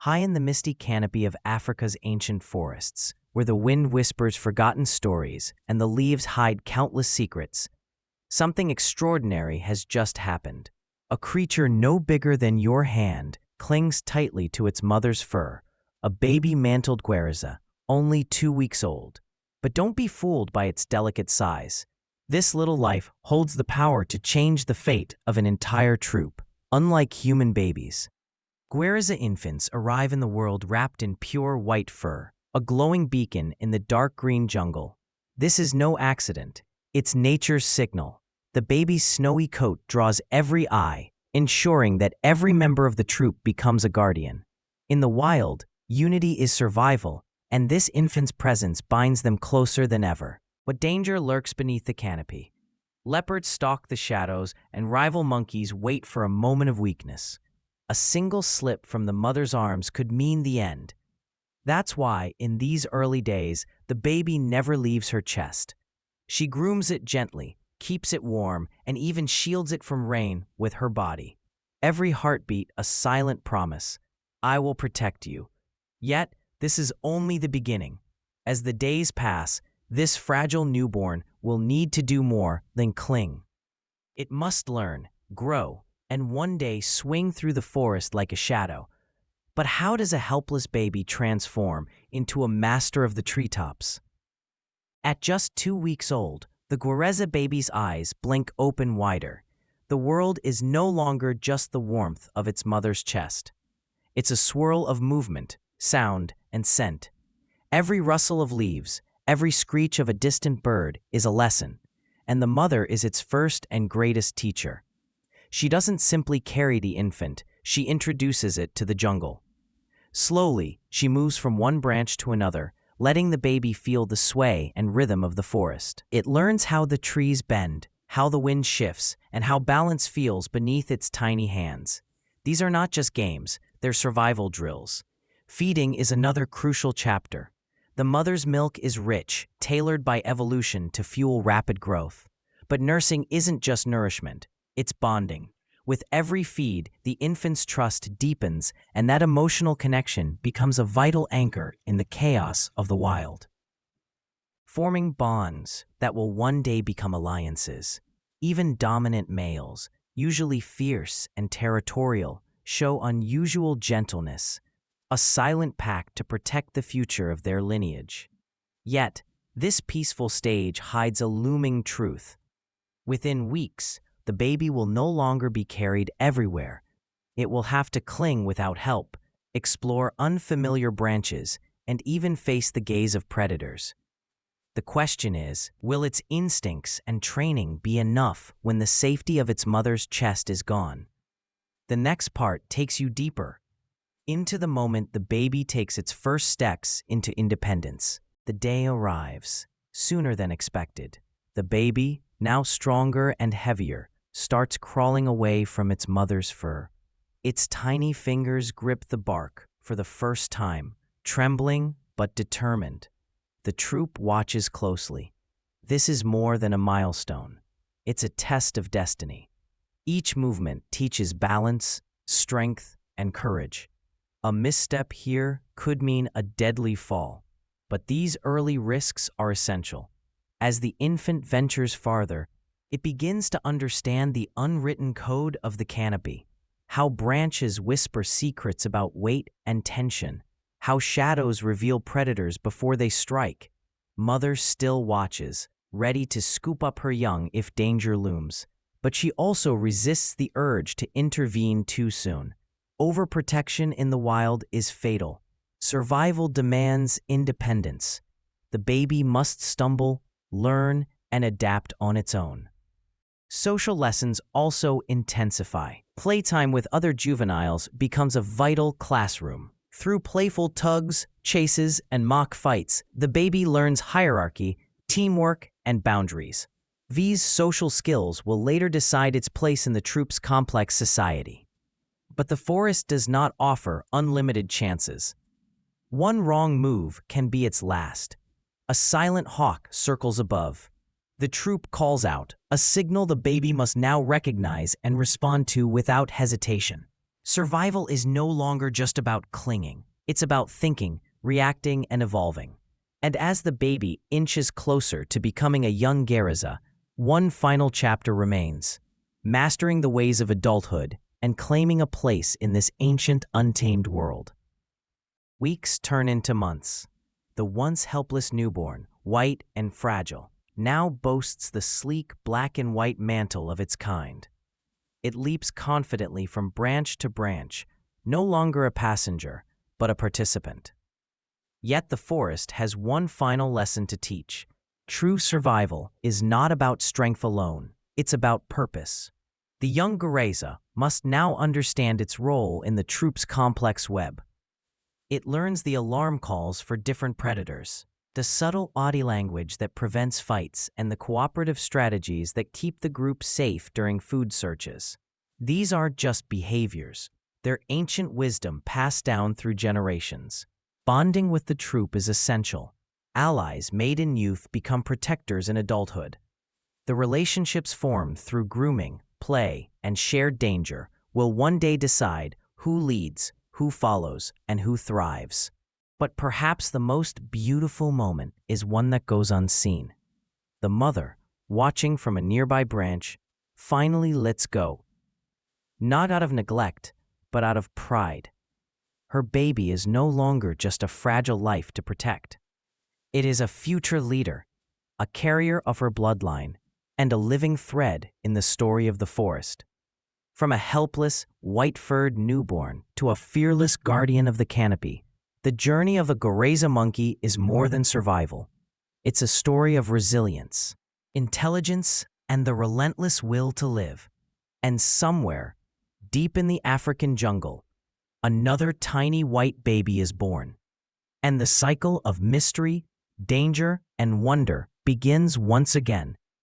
high in the misty canopy of Africa's ancient forests, where the wind whispers forgotten stories and the leaves hide countless secrets, something extraordinary has just happened. A creature no bigger than your hand clings tightly to its mother's fur, a baby Mantled Guereza, only 2 weeks old. But don't be fooled by its delicate size. This little life holds the power to change the fate of an entire troop. Unlike human babies, Guereza infants arrive in the world wrapped in pure white fur, a glowing beacon in the dark green jungle. This is no accident. It's nature's signal. The baby's snowy coat draws every eye, ensuring that every member of the troop becomes a guardian. In the wild, unity is survival, and this infant's presence binds them closer than ever. But danger lurks beneath the canopy. Leopards stalk the shadows, and rival monkeys wait for a moment of weakness. A single slip from the mother's arms could mean the end. That's why, in these early days, the baby never leaves her chest. She grooms it gently, keeps it warm, and even shields it from rain with her body. Every heartbeat a silent promise. I will protect you. Yet, this is only the beginning. As the days pass, this fragile newborn will need to do more than cling. It must learn, grow, and one day swing through the forest like a shadow. But how does a helpless baby transform into a master of the treetops? At just 2 weeks old, the Guereza baby's eyes blink open wider. The world is no longer just the warmth of its mother's chest. It's a swirl of movement, sound, and scent. Every rustle of leaves, every screech of a distant bird is a lesson, and the mother is its first and greatest teacher. She doesn't simply carry the infant, she introduces it to the jungle. Slowly, she moves from one branch to another, letting the baby feel the sway and rhythm of the forest. It learns how the trees bend, how the wind shifts, and how balance feels beneath its tiny hands. These are not just games, they're survival drills. Feeding is another crucial chapter. The mother's milk is rich, tailored by evolution to fuel rapid growth. But nursing isn't just nourishment, it's bonding. With every feed, the infant's trust deepens, and that emotional connection becomes a vital anchor in the chaos of the wild. Forming bonds that will one day become alliances. Even dominant males, usually fierce and territorial, show unusual gentleness, a silent pact to protect the future of their lineage. Yet, this peaceful stage hides a looming truth. Within weeks, the baby will no longer be carried everywhere. It will have to cling without help, explore unfamiliar branches, and even face the gaze of predators. The question is, will its instincts and training be enough when the safety of its mother's chest is gone? The next part takes you deeper, into the moment the baby takes its first steps into independence. The day arrives, sooner than expected. The baby, now stronger and heavier, starts crawling away from its mother's fur. Its tiny fingers grip the bark for the first time, trembling but determined. The troop watches closely. This is more than a milestone. It's a test of destiny. Each movement teaches balance, strength, and courage. A misstep here could mean a deadly fall, but these early risks are essential. As the infant ventures farther, it begins to understand the unwritten code of the canopy, how branches whisper secrets about weight and tension, how shadows reveal predators before they strike. Mother still watches, ready to scoop up her young if danger looms, but she also resists the urge to intervene too soon. Overprotection in the wild is fatal. Survival demands independence. The baby must stumble, learn, and adapt on its own. Social lessons also intensify. Playtime with other juveniles becomes a vital classroom. Through playful tugs, chases, and mock fights, the baby learns hierarchy, teamwork, and boundaries. These social skills will later decide its place in the troop's complex society. But the forest does not offer unlimited chances. One wrong move can be its last. A silent hawk circles above. The troop calls out, a signal the baby must now recognize and respond to without hesitation. Survival is no longer just about clinging. It's about thinking, reacting, and evolving. And as the baby inches closer to becoming a young Guereza, one final chapter remains: mastering the ways of adulthood and claiming a place in this ancient, untamed world. Weeks turn into months. The once helpless newborn, white and fragile, now boasts the sleek black and white mantle of its kind. It leaps confidently from branch to branch, no longer a passenger, but a participant. Yet the forest has one final lesson to teach. True survival is not about strength alone, it's about purpose. The young Guereza must now understand its role in the troop's complex web. It learns the alarm calls for different predators, the subtle body language that prevents fights, and the cooperative strategies that keep the group safe during food searches. These aren't just behaviors, they're ancient wisdom passed down through generations. Bonding with the troop is essential. Allies made in youth become protectors in adulthood. The relationships formed through grooming, play, and shared danger will one day decide who leads, who follows, and who thrives. But perhaps the most beautiful moment is one that goes unseen. The mother, watching from a nearby branch, finally lets go. Not out of neglect, but out of pride. Her baby is no longer just a fragile life to protect. It is a future leader, a carrier of her bloodline, and a living thread in the story of the forest. From a helpless, white-furred newborn to a fearless guardian of the canopy, the journey of a Guereza monkey is more than survival. It's a story of resilience, intelligence, and the relentless will to live. And somewhere, deep in the African jungle, another tiny white baby is born. And the cycle of mystery, danger, and wonder begins once again.